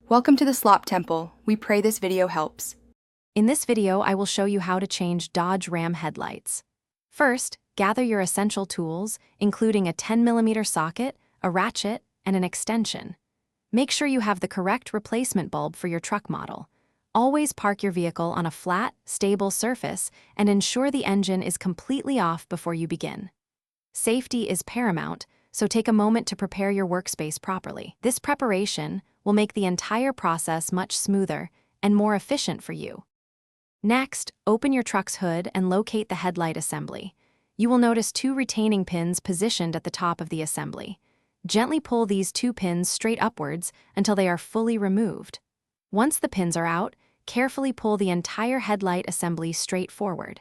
Welcome to the Slop Temple. We pray this video helps. In this video, I will show you how to change Dodge Ram headlights. First, gather your essential tools, including a 10mm socket, a ratchet, and an extension. Make sure you have the correct replacement bulb for your truck model. Always park your vehicle on a flat, stable surface and ensure the engine is completely off before you begin. Safety is paramount, so take a moment to prepare your workspace properly. This preparation will make the entire process much smoother and more efficient for you. Next, open your truck's hood and locate the headlight assembly. You will notice two retaining pins positioned at the top of the assembly. Gently pull these two pins straight upwards until they are fully removed. Once the pins are out, carefully pull the entire headlight assembly straight forward.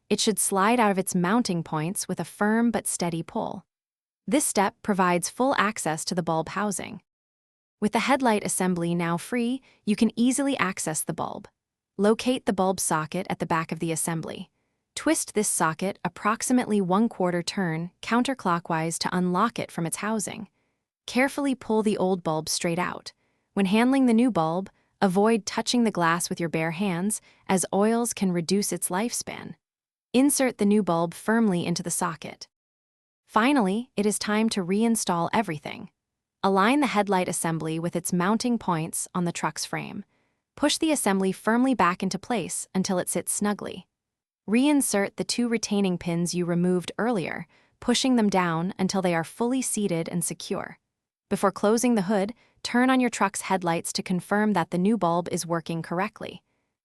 It should slide out of its mounting points with a firm but steady pull. This step provides full access to the bulb housing. With the headlight assembly now free, you can easily access the bulb. Locate the bulb socket at the back of the assembly. Twist this socket approximately 1/4 turn counterclockwise to unlock it from its housing. Carefully pull the old bulb straight out. When handling the new bulb, avoid touching the glass with your bare hands, as oils can reduce its lifespan. Insert the new bulb firmly into the socket. Finally, it is time to reinstall everything. Align the headlight assembly with its mounting points on the truck's frame. Push the assembly firmly back into place until it sits snugly. Reinsert the two retaining pins you removed earlier, pushing them down until they are fully seated and secure. Before closing the hood, turn on your truck's headlights to confirm that the new bulb is working correctly.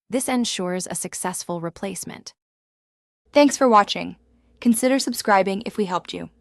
This ensures a successful replacement. Thanks for watching. Consider subscribing if we helped you.